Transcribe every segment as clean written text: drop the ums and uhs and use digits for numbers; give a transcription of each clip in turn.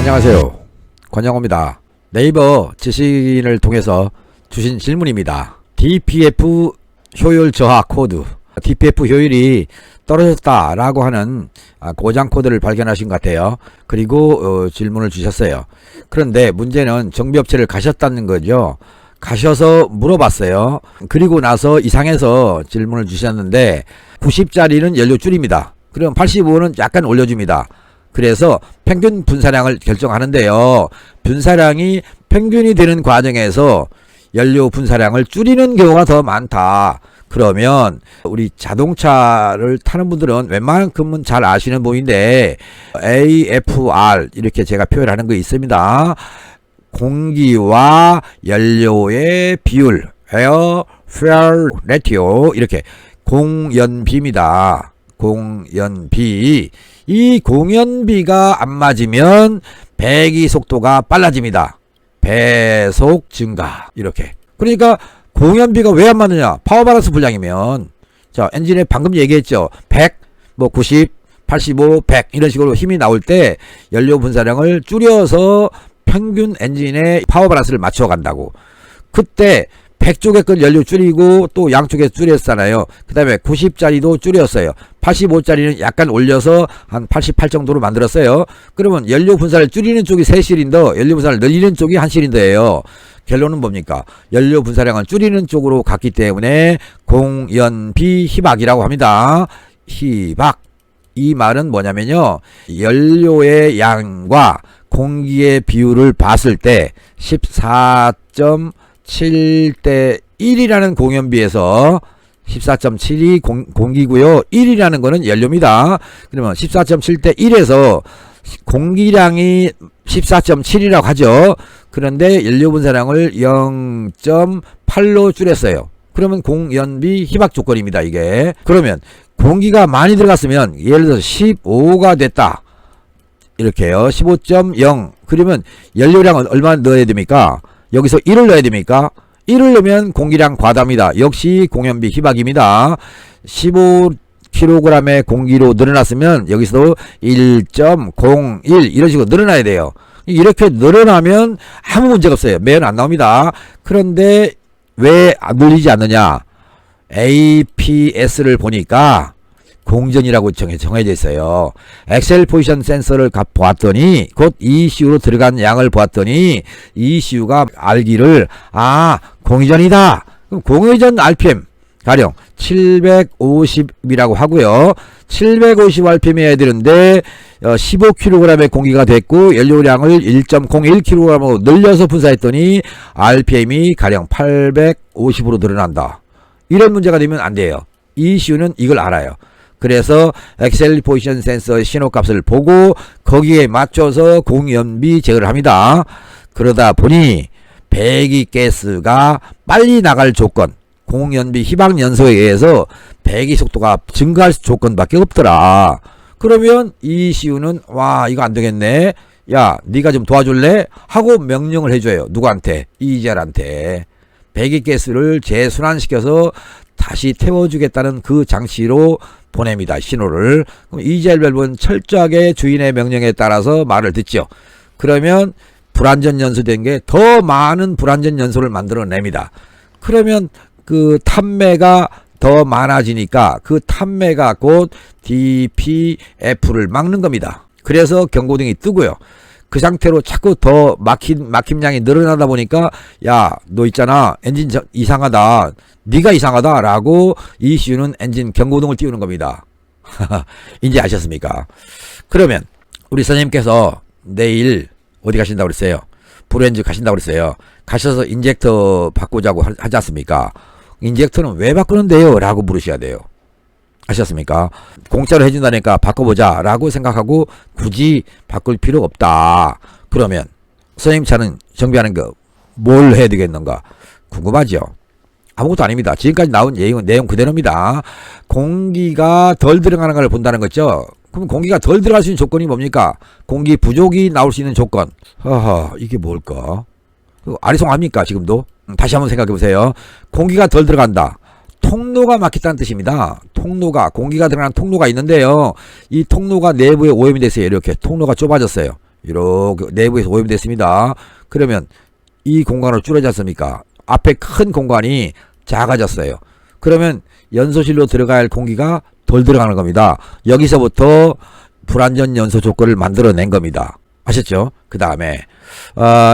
안녕하세요. 권영호입니다. 네이버 지식인을 통해서 주신 질문입니다. DPF 효율 저하 코드, DPF 효율이 떨어졌다라고 하는 고장 코드를 발견하신 것 같아요. 그리고 질문을 주셨어요. 그런데 문제는 정비업체를 가셨다는 거죠. 가셔서 물어봤어요. 그리고 나서 이상해서 질문을 주셨는데 90짜리는 연료 줄입니다. 그럼 85는 약간 올려줍니다. 그래서 평균 분사량을 결정하는데요. 분사량이 평균이 되는 과정에서 연료 분사량을 줄이는 경우가 더 많다. 그러면 우리 자동차를 타는 분들은 웬만큼은 잘 아시는 부분인데 AFR 이렇게 제가 표현하는 거 있습니다. 공기와 연료의 비율, Air Fuel Ratio, 이렇게 공연비입니다. 공연비. 이 공연비가 안 맞으면 배기 속도가 빨라집니다. 배속 증가. 이렇게. 그러니까 공연비가 왜 안 맞느냐? 파워 바란스 불량이면, 자, 엔진에 방금 얘기했죠. 100, 90, 85, 100 이런 식으로 힘이 나올 때 연료 분사량을 줄여서 평균 엔진의 파워 바란스를 맞춰 간다고. 그때 100쪽에 건 연료 줄이고 또 양쪽에 줄였잖아요. 그 다음에 90짜리도 줄였어요. 85짜리는 약간 올려서 한 88 정도로 만들었어요. 그러면 연료 분사를 줄이는 쪽이 3실린더, 연료 분사를 늘리는 쪽이 1실린더예요. 결론은 뭡니까? 연료 분사량을 줄이는 쪽으로 갔기 때문에 공연비 희박이라고 합니다. 희박. 이 말은 뭐냐면요. 연료의 양과 공기의 비율을 봤을 때 14.7대 1이라는 공연비에서 14.7이 공기고요. 1이라는 거는 연료입니다. 그러면 14.7대 1에서 공기량이 14.7이라고 하죠. 그런데 연료 분사량을 0.8로 줄였어요. 그러면 공연비 희박 조건입니다. 이게. 그러면 공기가 많이 들어갔으면 예를 들어서 15가 됐다. 이렇게요. 15.0. 그러면 연료량은 얼마 넣어야 됩니까? 여기서 1을 넣어야 됩니까? 1을 넣으면 공기량 과다입니다. 역시 공연비 희박입니다. 15kg의 공기로 늘어났으면 여기서도 1.01 이런 식으로 늘어나야 돼요. 이렇게 늘어나면 아무 문제가 없어요. 매연 안 나옵니다. 그런데 왜 늘리지 않느냐? APS를 보니까 공전이라고 정해져 있어요. 엑셀 포지션 센서를 보았더니 곧 ECU로 들어간 양을 보았더니 ECU가 알기를 공회전이다. 그럼 공회전 RPM 가령 750이라고 하고요. 750rpm 해야 되는데 15kg의 공기가 됐고 연료량을 1.01kg으로 늘려서 분사했더니 RPM이 가령 850으로 늘어난다. 이런 문제가 되면 안 돼요. ECU는 이걸 알아요. 그래서 엑셀 포지션 센서의 신호값을 보고 거기에 맞춰서 공연비 제어를 합니다. 그러다 보니 배기가스가 빨리 나갈 조건, 공연비 희박 연소에 의해서 배기 속도가 증가할 조건밖에 없더라. 그러면 ECU는 이거 안 되겠네. 야, 네가 좀 도와줄래? 하고 명령을 해줘요. 누구한테? EGR한테. 배기가스를 재순환시켜서 다시 태워주겠다는 그 장치로 보냅니다. 신호를. 그럼 EGR 밸브는 철저하게 주인의 명령에 따라서 말을 듣죠. 그러면 불완전 연소된 게 더 많은 불완전 연소를 만들어냅니다. 그러면 그 탐매가 더 많아지니까 그 탐매가 곧 DPF를 막는 겁니다. 그래서 경고등이 뜨고요. 그 상태로 자꾸 더 막힘량이 늘어나다 보니까 야, 너 있잖아. 엔진 이상하다. 네가 이상하다. 라고 ECU는 엔진 경고등을 띄우는 겁니다. 이제 아셨습니까? 그러면 우리 선생님께서 내일 어디 가신다고 그랬어요? 브랜즈 가신다고 그랬어요. 가셔서 인젝터 바꾸자고 하지 않습니까? 인젝터는 왜 바꾸는데요? 라고 물으셔야 돼요. 아셨습니까? 공짜로 해준다니까 바꿔보자 라고 생각하고 굳이 바꿀 필요 없다. 그러면 선생님 차는 정비하는 거 뭘 해야 되겠는가 궁금하죠? 아무것도 아닙니다. 지금까지 나온 내용 그대로입니다. 공기가 덜 들어가는 걸 본다는 거죠. 그럼 공기가 덜 들어갈 수 있는 조건이 뭡니까? 공기 부족이 나올 수 있는 조건. 이게 뭘까? 아리송합니까 지금도? 다시 한번 생각해 보세요. 공기가 덜 들어간다. 통로가 막혔다는 뜻입니다. 공기가 들어가는 통로가 있는데요. 이 통로가 내부에 오염이 됐어요. 이렇게 통로가 좁아졌어요. 이렇게 내부에서 오염됐습니다. 그러면 이 공간으로 줄어지 않습니까? 앞에 큰 공간이 작아졌어요. 그러면 연소실로 들어가야 할 공기가 덜 들어가는 겁니다. 여기서부터 불완전 연소 조건을 만들어낸 겁니다. 아셨죠? 그 다음에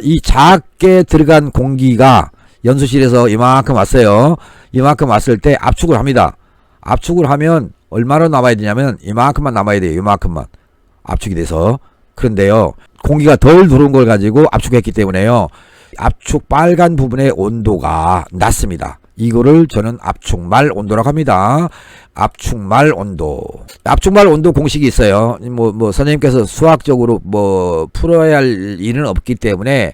이 작게 들어간 공기가 연소실에서 이만큼 왔어요. 이만큼 왔을 때 압축을 합니다. 압축을 하면 얼마나 남아야 되냐면 이만큼만 남아야 돼요. 이만큼만 압축이 돼서. 그런데요, 공기가 덜 들어온 걸 가지고 압축했기 때문에요, 압축 빨간 부분의 온도가 낮습니다. 이거를 저는 압축말 온도라고 합니다. 압축말 온도. 압축말 온도 공식이 있어요. 뭐 선생님께서 수학적으로 풀어야 할 일은 없기 때문에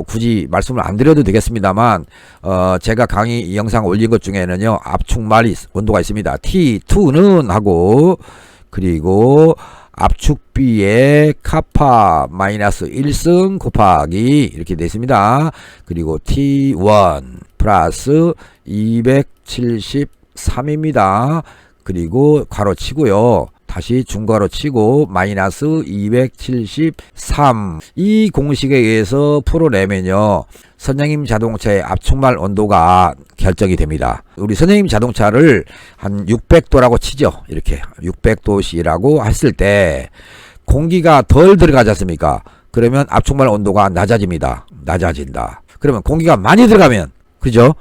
굳이 말씀을 안 드려도 되겠습니다만, 제가 강의 영상 올린 것 중에는요, 압축말 온도가 있습니다. T2는 하고, 그리고 압축비의 카파 마이너스 1승 곱하기 이렇게 되어 있습니다. 그리고 T1 플러스 273입니다. 그리고 괄호 치고요. 다시 중괄호 치고 마이너스 273. 이 공식에 의해서 풀어내면요, 선생님 자동차의 압축말 온도가 결정이 됩니다. 우리 선생님 자동차를 한 600도라고 치죠. 이렇게 600도씨라고 했을 때 공기가 덜 들어가지 않습니까? 그러면 압축말 온도가 낮아집니다. 낮아진다. 그러면 공기가 많이 들어가면, 그죠?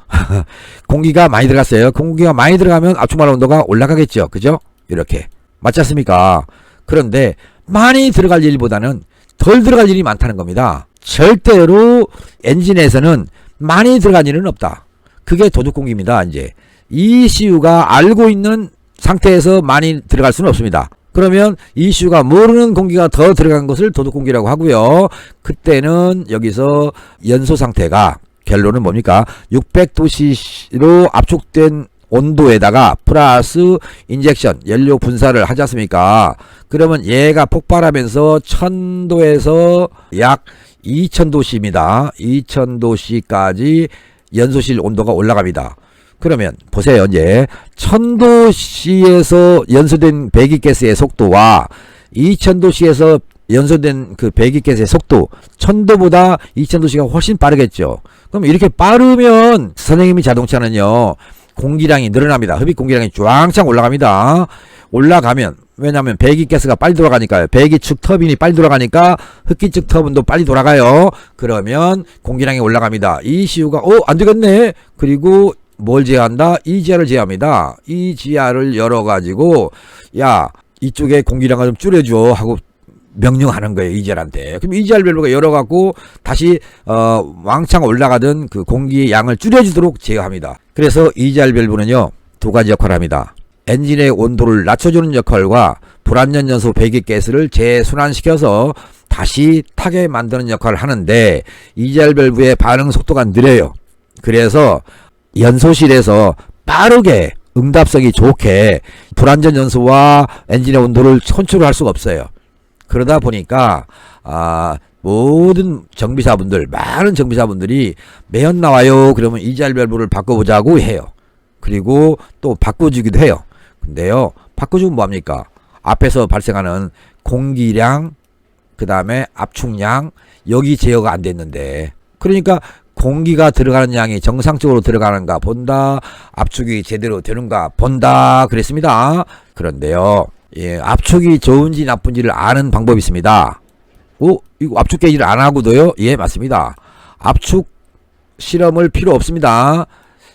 공기가 많이 들어갔어요. 공기가 많이 들어가면 압축말 온도가 올라가겠죠. 그죠? 이렇게. 맞지 않습니까? 그런데 많이 들어갈 일보다는 덜 들어갈 일이 많다는 겁니다. 절대로 엔진에서는 많이 들어갈 일은 없다. 그게 도둑공기입니다. 이제 ECU가 알고 있는 상태에서 많이 들어갈 수는 없습니다. 그러면 ECU가 모르는 공기가 더 들어간 것을 도둑공기라고 하고요. 그때는 여기서 연소 상태가, 결론은 뭡니까? 600도씨로 압축된 온도에다가 플러스 인젝션, 연료 분사를 하지 않습니까? 그러면 얘가 폭발하면서 1000도에서 약 2000도씨입니다. 2000도씨까지 연소실 온도가 올라갑니다. 그러면 보세요. 이제 1000도씨에서 연소된 배기가스의 속도와 2000도씨에서 연소된 그 배기가스의 속도, 1000도보다 2000도씨가 훨씬 빠르겠죠. 그럼 이렇게 빠르면 선생님이 자동차는요, 공기량이 늘어납니다. 흡입 공기량이 쫙쫙 올라갑니다. 올라가면, 왜냐하면 배기가스가 빨리 돌아가니까요. 배기측 터빈이 빨리 돌아가니까 흡기측 터빈도 빨리 돌아가요. 그러면 공기량이 올라갑니다. ECU가 안되겠네. 그리고 뭘 제어한다? EGR을 제어합니다. EGR을 열어가지고, 야, 이쪽에 공기량을 좀 줄여줘 하고 명령하는 거예요. EGR한테. 그럼 EGR 밸브가 열어갖고 다시 왕창 올라가던 그 공기의 양을 줄여주도록 제어합니다. 그래서 EGR 밸브는요, 두 가지 역할을 합니다. 엔진의 온도를 낮춰주는 역할과 불완전 연소 배기가스를 재순환시켜서 다시 타게 만드는 역할을 하는데, EGR 밸브의 반응 속도가 느려요. 그래서 연소실에서 빠르게 응답성이 좋게 불완전 연소와 엔진의 온도를 컨트롤할 수가 없어요. 그러다 보니까 모든 정비사분들, 많은 정비사분들이 매연 나와요. 그러면 EGR 밸브를 바꿔보자고 해요. 그리고 또 바꿔주기도 해요. 근데요, 바꿔주면 뭐합니까? 앞에서 발생하는 공기량, 그 다음에 압축량, 여기 제어가 안 됐는데, 그러니까 공기가 들어가는 양이 정상적으로 들어가는가 본다, 압축이 제대로 되는가 본다 그랬습니다. 그런데요, 압축이 좋은지 나쁜지를 아는 방법이 있습니다. 이거 압축 게이지를 안 하고도요? 예, 맞습니다. 압축 실험을 필요 없습니다.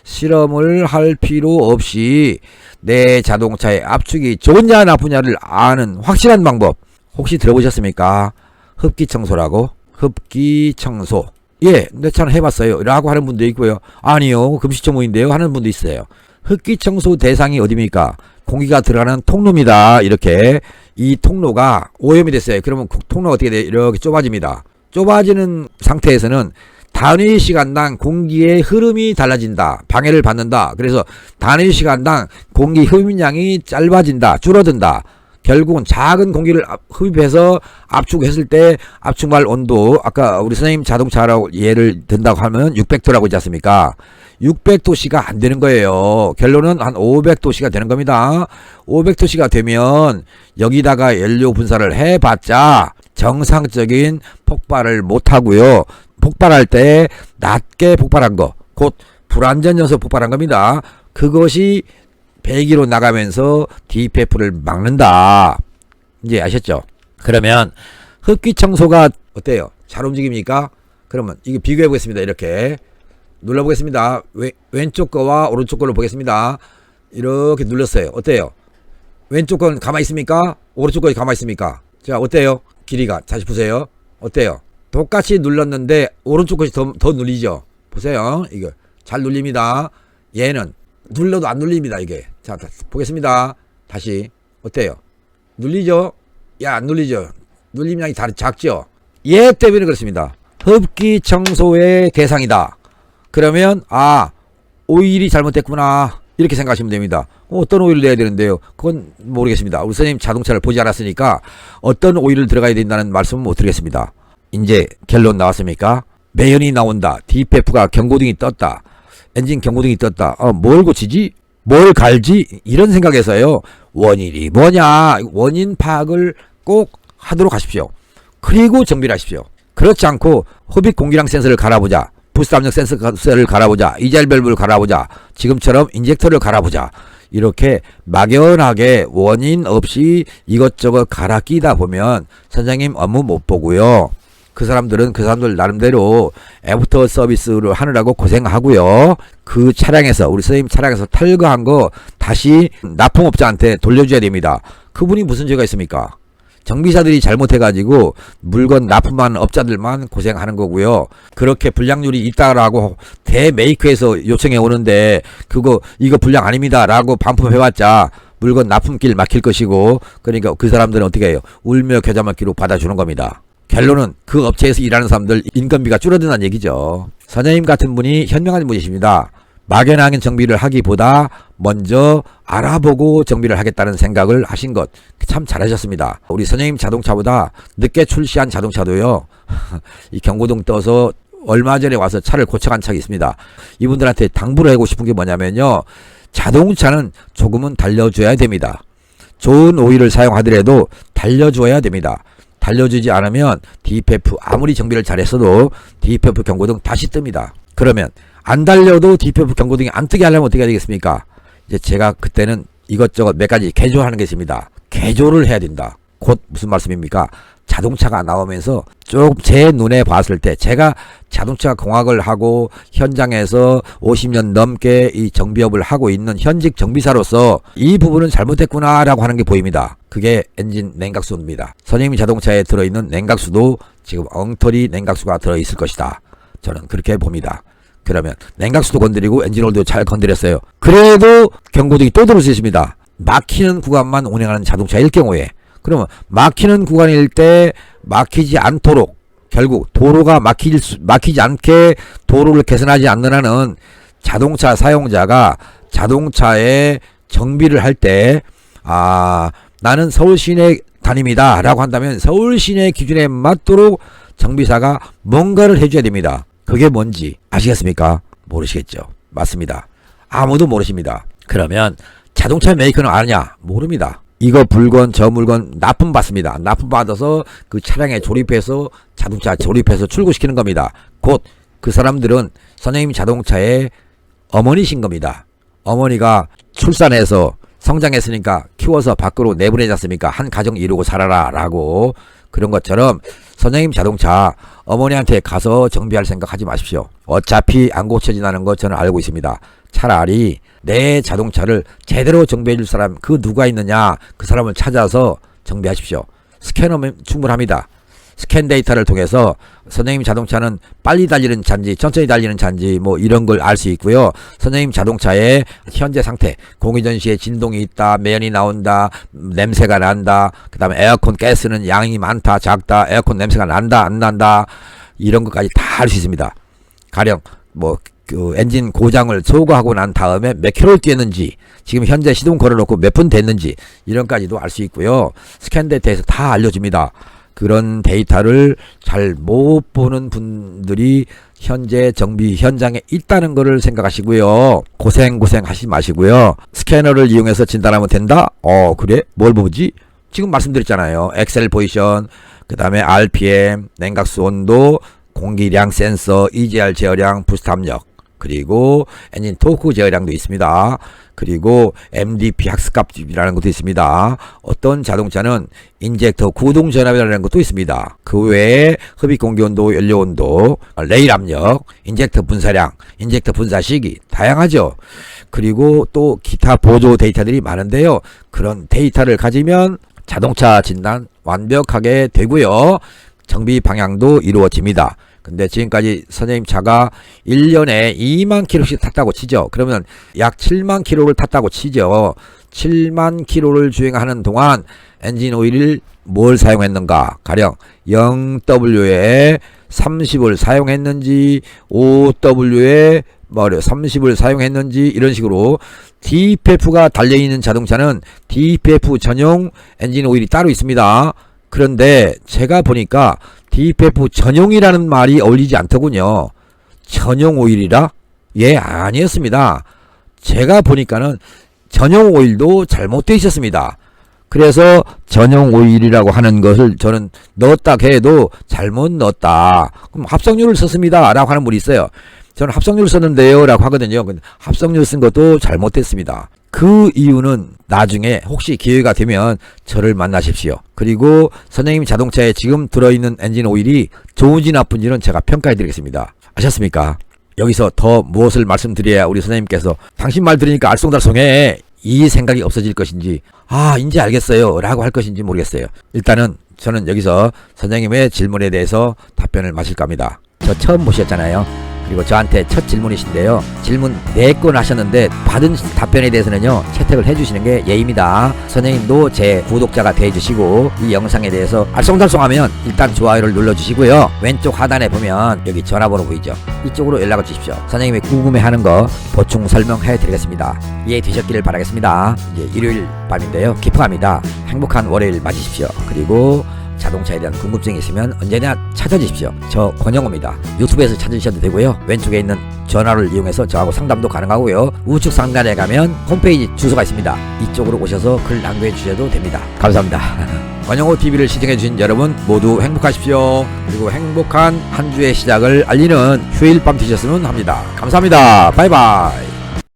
실험을 할 필요 없이 내 자동차의 압축이 좋냐 나쁘냐를 아는 확실한 방법, 혹시 들어보셨습니까? 흡기 청소라고. 흡기 청소. 예, 내 차는 해봤어요 라고 하는 분도 있고요. 아니요, 금시초문인데요 하는 분도 있어요. 흡기 청소 대상이 어디입니까? 공기가 들어가는 통로입니다. 이렇게 이 통로가 오염이 됐어요. 그러면 통로가 어떻게 돼요? 이렇게 좁아집니다. 좁아지는 상태에서는 단위 시간당 공기의 흐름이 달라진다. 방해를 받는다. 그래서 단위 시간당 공기 흡입량이 짧아진다. 줄어든다. 결국은 작은 공기를 흡입해서 압축했을 때 압축말 온도, 아까 우리 선생님 자동차라고 예를 든다고 하면 600도라고 있지 않습니까? 600도씨가 안 되는 거예요. 결론은 한 500도씨가 되는 겁니다. 500도씨가 되면 여기다가 연료 분사를 해봤자 정상적인 폭발을 못하고요. 폭발할 때 낮게 폭발한 거, 곧 불완전 연소 폭발한 겁니다. 그것이 배기로 나가면서 DPF를 막는다. 이제 아셨죠? 그러면 흡기 청소가 어때요? 잘 움직입니까? 그러면 이거 비교해 보겠습니다. 이렇게 눌러 보겠습니다. 왼쪽 거와 오른쪽 걸로 보겠습니다. 이렇게 눌렀어요. 어때요? 왼쪽 건 가만히 있습니까? 오른쪽 건 가만히 있습니까? 자, 어때요? 길이가 다시 보세요. 어때요? 똑같이 눌렀는데 오른쪽 것이 더 눌리죠? 보세요. 이거 잘 눌립니다. 얘는 눌러도 안 눌립니다. 이게. 자, 보겠습니다. 다시. 어때요? 눌리죠? 야, 안 눌리죠? 눌림량이 작죠? 얘 때문에 그렇습니다. 흡기 청소의 대상이다. 그러면 오일이 잘못됐구나. 이렇게 생각하시면 됩니다. 어떤 오일을 내야 되는데요? 그건 모르겠습니다. 우리 선생님 자동차를 보지 않았으니까 어떤 오일을 들어가야 된다는 말씀은 못 드리겠습니다. 이제 결론 나왔습니까? 매연이 나온다. DPF가 경고등이 떴다. 엔진 경고등이 떴다. 뭘 고치지? 뭘 갈지? 이런 생각에서요. 원인이 뭐냐? 원인 파악을 꼭 하도록 하십시오. 그리고 정비를 하십시오. 그렇지 않고 흡입 공기량 센서를 갈아보자. 부스 압력 센서를 갈아보자. 이젤 밸브를 갈아보자. 지금처럼 인젝터를 갈아보자. 이렇게 막연하게 원인 없이 이것저것 갈아 끼다 보면 선생님 업무 못 보고요. 그 사람들 나름대로 애프터 서비스를 하느라고 고생하고요. 그 차량에서 우리 선생님 차량에서 탈거한 거 다시 납품업자한테 돌려줘야 됩니다. 그분이 무슨 죄가 있습니까? 정비사들이 잘못해가지고 물건 납품한 업자들만 고생하는 거고요. 그렇게 불량률이 있다라고 대메이커에서 요청해 오는데 이거 불량 아닙니다 라고 반품해봤자 물건 납품길 막힐 것이고, 그러니까 그 사람들은 어떻게 해요? 울며 겨자 먹기로 받아주는 겁니다. 결론은 그 업체에서 일하는 사람들 인건비가 줄어든다는 얘기죠. 선생님 같은 분이 현명한 분이십니다. 막연하게 정비를 하기보다 먼저 알아보고 정비를 하겠다는 생각을 하신 것 참 잘하셨습니다. 우리 선생님 자동차보다 늦게 출시한 자동차도요. 이 경고등 떠서 얼마 전에 와서 차를 고쳐간 차가 있습니다. 이분들한테 당부를 하고 싶은 게 뭐냐면요. 자동차는 조금은 달려줘야 됩니다. 좋은 오일을 사용하더라도 달려줘야 됩니다. 달려주지 않으면 DPF 아무리 정비를 잘했어도 DPF 경고등 다시 뜹니다. 그러면 안 달려도 DPF 경고등이 안 뜨게 하려면 어떻게 해야 되겠습니까? 이제 제가 그때는 이것저것 몇 가지 개조하는 게 있습니다. 개조를 해야 된다. 곧 무슨 말씀입니까? 자동차가 나오면서 쭉 제 눈에 봤을 때, 제가 자동차 공학을 하고 현장에서 50년 넘게 이 정비업을 하고 있는 현직 정비사로서 이 부분은 잘못했구나 라고 하는 게 보입니다. 그게 엔진 냉각수입니다. 선생님 자동차에 들어있는 냉각수도 지금 엉터리 냉각수가 들어있을 것이다. 저는 그렇게 봅니다. 그러면 냉각수도 건드리고 엔진오일도 잘 건드렸어요. 그래도 경고등이 또 들어올 수 있습니다. 막히는 구간만 운행하는 자동차일 경우에. 그러면 막히는 구간일 때 막히지 않도록, 결국 도로가 막히지 않게 도로를 개선하지 않는 한은 자동차 사용자가 자동차에 정비를 할 때 나는 서울 시내 다닙니다 라고 한다면 서울 시내 기준에 맞도록 정비사가 뭔가를 해줘야 됩니다. 그게 뭔지 아시겠습니까? 모르시겠죠? 맞습니다. 아무도 모르십니다. 그러면 자동차 메이커는 아느냐? 모릅니다. 이거 물건 저 물건 납품받습니다. 납품받아서 그 차량에 조립해서 자동차 조립해서 출고시키는 겁니다. 곧 그 사람들은 선생님 자동차의 어머니신 겁니다. 어머니가 출산해서 성장했으니까 키워서 밖으로 내보내지 않습니까? 한 가정 이루고 살아라 라고. 그런 것처럼 선생님 자동차 어머니한테 가서 정비할 생각하지 마십시오. 어차피 안 고쳐진다는 거 저는 알고 있습니다. 차라리 내 자동차를 제대로 정비해 줄 사람 그 누가 있느냐, 그 사람을 찾아서 정비하십시오. 스캐너면 충분합니다. 스캔 데이터를 통해서 선생님 자동차는 빨리 달리는 차인지 천천히 달리는 차인지 뭐 이런 걸 알 수 있고요. 선생님 자동차의 현재 상태, 공기전시에 진동이 있다, 매연이 나온다, 냄새가 난다, 그 다음에 에어컨 가스는 양이 많다 작다, 에어컨 냄새가 난다 안 난다, 이런 것까지 다 알 수 있습니다. 가령 그 엔진 고장을 소거하고 난 다음에 몇 킬로를 뛰었는지, 지금 현재 시동 걸어놓고 몇 분 됐는지 이런 까지도 알 수 있고요. 스캔 데이터에서 다 알려줍니다. 그런 데이터를 잘 못 보는 분들이 현재 정비 현장에 있다는 것을 생각하시고요. 고생 하지 마시고요. 스캐너를 이용해서 진단하면 된다? 그래? 뭘 보지? 지금 말씀드렸잖아요. 엑셀 포지션, 그 그 다음에 RPM, 냉각수 온도, 공기량 센서, EGR 제어량, 부스트 압력, 그리고 엔진 토크 제어량도 있습니다. 그리고 MDP 학습값이라는 것도 있습니다. 어떤 자동차는 인젝터 구동 전압이라는 것도 있습니다. 그 외에 흡입 공기 온도, 연료 온도, 레일 압력, 인젝터 분사량, 인젝터 분사 시기 다양하죠. 그리고 또 기타 보조 데이터들이 많은데요. 그런 데이터를 가지면 자동차 진단 완벽하게 되고요. 정비 방향도 이루어집니다. 근데 지금까지 선생님 차가 1년에 2만 킬로씩 탔다고 치죠. 그러면 약 7만 킬로를 탔다고 치죠. 7만 킬로를 주행하는 동안 엔진 오일을 뭘 사용했는가? 가령 0W에 30을 사용했는지 5W에 30을 사용했는지 이런 식으로 DPF가 달려있는 자동차는 DPF 전용 엔진 오일이 따로 있습니다. 그런데 제가 보니까 DPF 전용이라는 말이 어울리지 않더군요. 전용 오일이라? 예, 아니었습니다. 제가 보니까는 전용 오일도 잘못되어 있었습니다. 그래서 전용 오일이라고 하는 것을 저는 넣었다 해도 잘못 넣었다. 그럼 합성유를 썼습니다. 라고 하는 분이 있어요. 저는 합성유를 썼는데요. 라고 하거든요. 합성유 쓴 것도 잘못됐습니다. 그 이유는 나중에 혹시 기회가 되면 저를 만나십시오. 그리고 선생님 자동차에 지금 들어있는 엔진 오일이 좋은지 나쁜지는 제가 평가해 드리겠습니다. 아셨습니까? 여기서 더 무엇을 말씀드려야 우리 선생님께서 당신 말 들으니까 알쏭달쏭해 이 생각이 없어질 것인지 이제 알겠어요 라고 할 것인지 모르겠어요. 일단은 저는 여기서 선생님의 질문에 대해서 답변을 마칠 겁니다. 저 처음 보셨잖아요. 그리고 저한테 첫 질문이신데요. 질문 4건 하셨는데 받은 답변에 대해서는요 채택을 해주시는 게 예의입니다. 선생님도 제 구독자가 돼주시고 이 영상에 대해서 알쏭달쏭하면 일단 좋아요를 눌러주시고요. 왼쪽 하단에 보면 여기 전화번호 보이죠? 이쪽으로 연락을 주십시오. 선생님이 궁금해하는 거 보충 설명해 드리겠습니다. 이해되셨기를 바라겠습니다. 이제 일요일 밤인데요. 기뻐합니다. 행복한 월요일 맞으십시오. 그리고 자동차에 대한 궁금증이 있으면 언제나 찾아주십시오. 저 권영호입니다. 유튜브에서 찾으셔도 되고요. 왼쪽에 있는 전화를 이용해서 저하고 상담도 가능하고요. 우측 상단에 가면 홈페이지 주소가 있습니다. 이쪽으로 오셔서 글 남겨 주셔도 됩니다. 감사합니다. 권영호TV를 시청해주신 여러분 모두 행복하십시오. 그리고 행복한 한 주의 시작을 알리는 휴일 밤 되셨으면 합니다. 감사합니다. 바이바이.